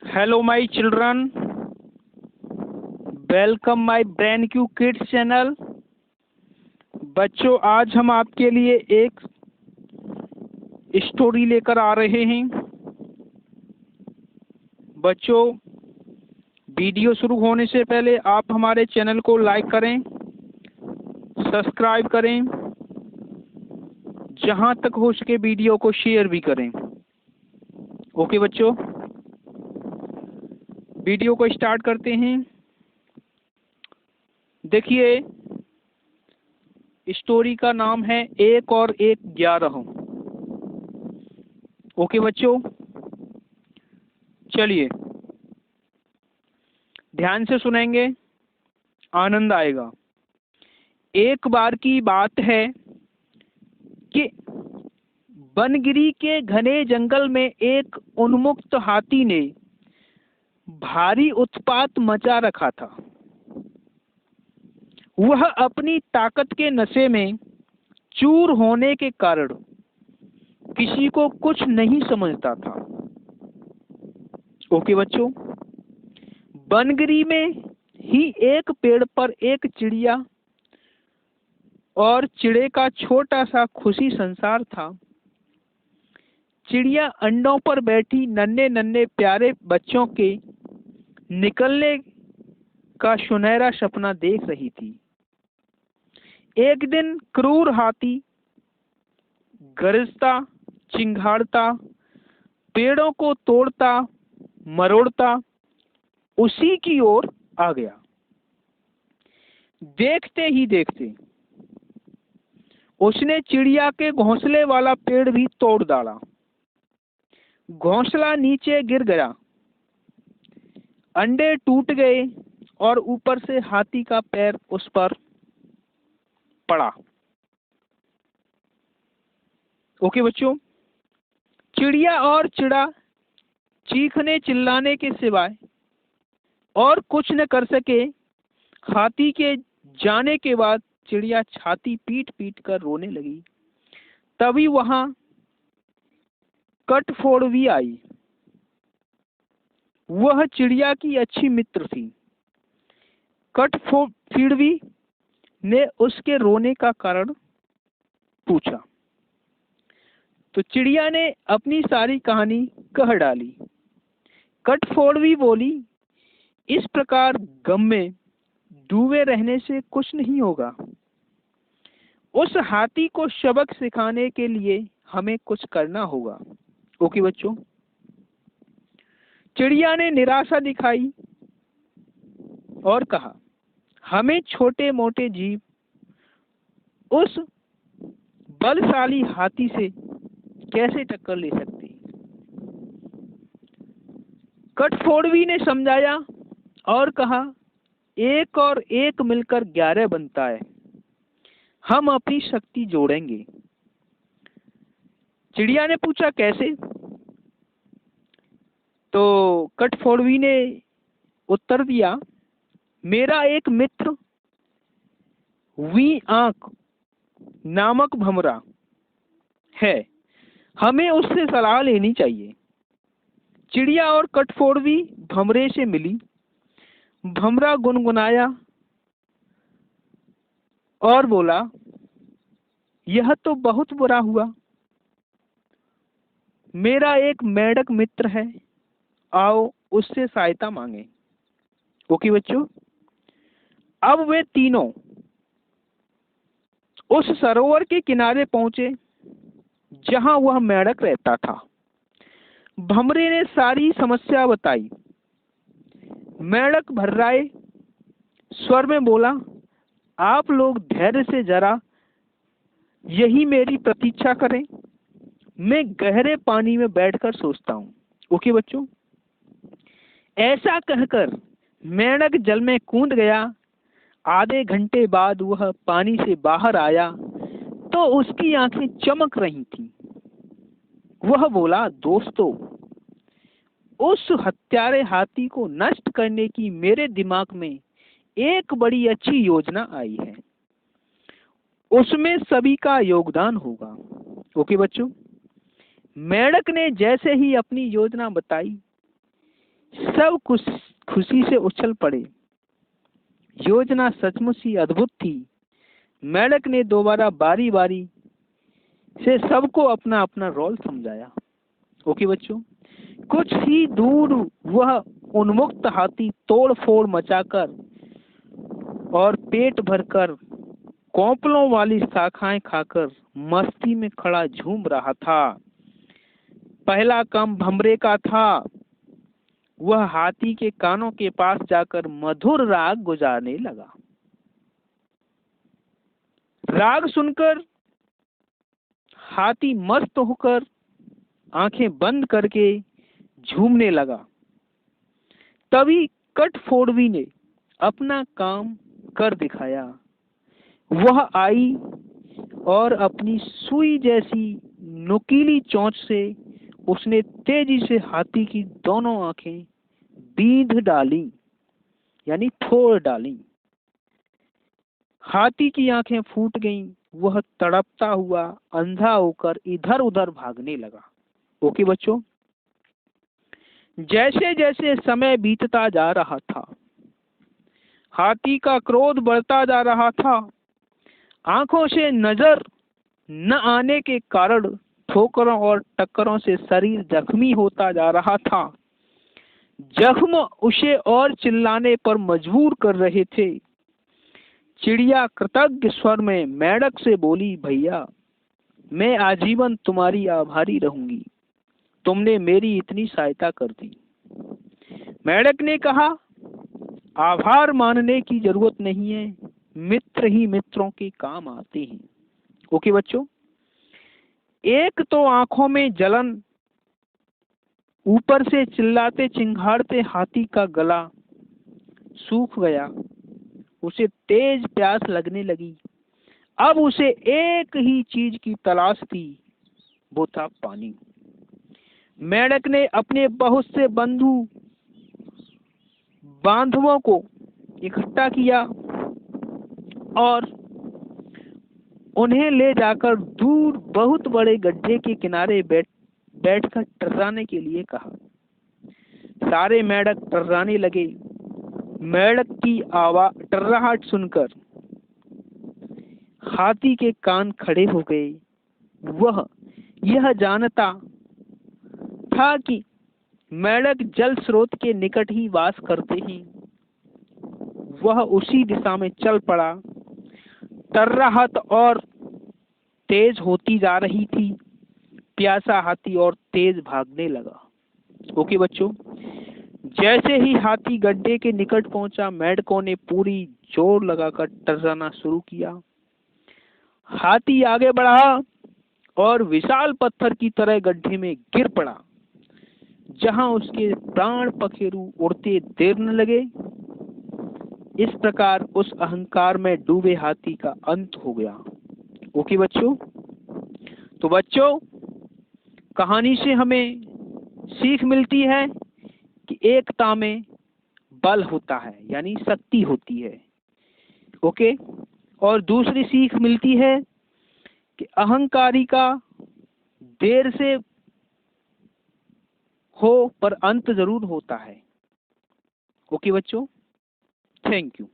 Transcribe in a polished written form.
Hello, my children. Welcome my brain Q kids channel. बच्चों, आज हम आपके लिए एक स्टोरी लेकर आ रहे हैं। बच्चों, वीडियो शुरू होने से पहले आप हमारे चैनल को लाइक करें, सब्सक्राइब करें, जहां तक हो सके वीडियो को शेयर भी करें। ओके बच्चों, वीडियो को स्टार्ट करते हैं। देखिए, स्टोरी का नाम है 1 और 1 11। ओके बच्चों, चलिए ध्यान से सुनेंगे, आनंद आएगा। एक बार की बात है कि बनगिरी के घने जंगल में एक उन्मुक्त हाथी ने भारी उत्पात मचा रखा था। वह अपनी ताकत के नशे में चूर होने के कारण किसी को कुछ नहीं समझता था। ओके बच्चों, बनगिरी में ही एक पेड़ पर एक चिड़िया और चिड़े का छोटा सा खुशी संसार था। चिड़िया अंडों पर बैठी नन्हे नन्हे प्यारे बच्चों के निकलने का सुनहरा सपना देख रही थी। एक दिन क्रूर हाथी गरजता, चिंघाड़ता, पेड़ों को तोड़ता मरोड़ता उसी की ओर आ गया। देखते ही देखते उसने चिड़िया के घोंसले वाला पेड़ भी तोड़ डाला। घोंसला नीचे गिर गया, अंडे टूट गए और ऊपर से हाथी का पैर उस पर पड़ा। ओके बच्चों, चिड़िया और चिड़ा चीखने चिल्लाने के सिवाय और कुछ न कर सके। हाथी के जाने के बाद चिड़िया छाती पीट पीट कर रोने लगी। तभी वहां कटफोड़वी आई। वह चिड़िया की अच्छी मित्र थी। कटफोड़वी ने उसके रोने का कारण पूछा तो चिड़िया ने अपनी सारी कहानी कह डाली। कटफोड़वी बोली, इस प्रकार गम में डूबे रहने से कुछ नहीं होगा। उस हाथी को सबक सिखाने के लिए हमें कुछ करना होगा। ओके बच्चों, चिड़िया ने निराशा दिखाई और कहा, हमें छोटे मोटे जीव उस बलशाली हाथी से कैसे टक्कर ले सकते। कटफोड़वी ने समझाया और कहा, 1 और 1 मिलकर 11 बनता है। हम अपनी शक्ति जोड़ेंगे। चिड़िया ने पूछा, कैसे? तो कटफोड़वी ने उत्तर दिया, मेरा एक मित्र वी आंख नामक भमरा है, हमें उससे सलाह लेनी चाहिए। चिड़िया और कटफोड़वी भमरे से मिली। भमरा गुनगुनाया और बोला, यह तो बहुत बुरा हुआ। मेरा एक मेंढक मित्र है, आओ उससे सहायता मांगे। ओके बच्चों, अब वे तीनों उस सरोवर के किनारे पहुंचे जहां वह मेंढक रहता था। भमरे ने सारी समस्या बताई। मेंढक भर्राए स्वर में बोला, आप लोग धैर्य से जरा यही मेरी प्रतीक्षा करें, मैं गहरे पानी में बैठकर सोचता हूँ। ओके बच्चों, ऐसा कहकर मेंढक जल में कूद गया। आधे घंटे बाद वह पानी से बाहर आया तो उसकी आंखें चमक रही थीं। वह बोला, दोस्तों, उस हत्यारे हाथी को नष्ट करने की मेरे दिमाग में एक बड़ी अच्छी योजना आई है। उसमें सभी का योगदान होगा। ओके बच्चों, मेंढक ने जैसे ही अपनी योजना बताई, सब कुछ खुशी से उछल पड़े। योजना सचमुच ही अद्भुत थी। मेंढक ने दोबारा बारी बारी से सबको अपना अपना रोल समझाया। ओके बच्चों, कुछ ही दूर वह उन्मुक्त हाथी तोड़ फोड़ मचाकर और पेट भरकर कोंपलों वाली शाखाएं खाकर मस्ती में खड़ा झूम रहा था। पहला काम भमरे का था। वह हाथी के कानों के पास जाकर मधुर राग गुजारने लगा। राग सुनकर हाथी मस्त होकर आंखें बंद करके झूमने लगा। तभी कठफोड़वी ने अपना काम कर दिखाया। वह आई और अपनी सुई जैसी नुकीली चोंच से उसने तेजी से हाथी की दोनों आंखें बींध डाली, यानी फोड़ डाली। हाथी की आंखें फूट गईं। वह तड़पता हुआ अंधा होकर इधर उधर भागने लगा। ओके बच्चों, जैसे जैसे समय बीतता जा रहा था, हाथी का क्रोध बढ़ता जा रहा था। आंखों से नजर न आने के कारण ठोकरों और टक्करों से शरीर जख्मी होता जा रहा था। जख्म उसे और चिल्लाने पर मजबूर कर रहे थे। चिड़िया कृतज्ञ स्वर में मेंढक से बोली, भैया, मैं आजीवन तुम्हारी आभारी रहूंगी। तुमने मेरी इतनी सहायता कर दी। मेंढक ने कहा, आभार मानने की जरूरत नहीं है, मित्र ही मित्रों के काम आते हैं। ओके बच्चों, एक तो आंखों में जलन, ऊपर से चिल्लाते चिंघाड़ते हाथी का गला सूख गया। उसे तेज प्यास लगने लगी। अब उसे एक ही चीज की तलाश थी, वो था पानी। मेंढक ने अपने बहुत से बांधवों को इकट्ठा किया और उन्हें ले जाकर दूर बहुत बड़े गड्ढे के किनारे बैठकर टर्राने के लिए कहा। सारे मेंढक टर्राने लगे। मेंढक की आवाज टर्राहट सुनकर हाथी के कान खड़े हो गए। वह यह जानता था कि मेंढक जल स्रोत के निकट ही वास करते हैं। वह उसी दिशा में चल पड़ा। टर्राहट और तेज होती जा रही थी। प्यासा हाथी और तेज भागने लगा। ओके बच्चों, जैसे ही हाथी गड्ढे के निकट पहुंचा, मेंढकों ने पूरी जोर लगाकर टर्राना शुरू किया। हाथी आगे बढ़ा और विशाल पत्थर की तरह गड्ढे में गिर पड़ा, जहां उसके प्राण पखेरु उड़ते देर न लगे। इस प्रकार उस अहंकार में डूबे हाथी का अंत हो गया। ओके बच्चों, तो बच्चों, कहानी से हमें सीख मिलती है कि एकता में बल होता है, यानी शक्ति होती है। ओके, और दूसरी सीख मिलती है कि अहंकारी का देर से हो पर अंत जरूर होता है। ओके बच्चों, थैंक यू।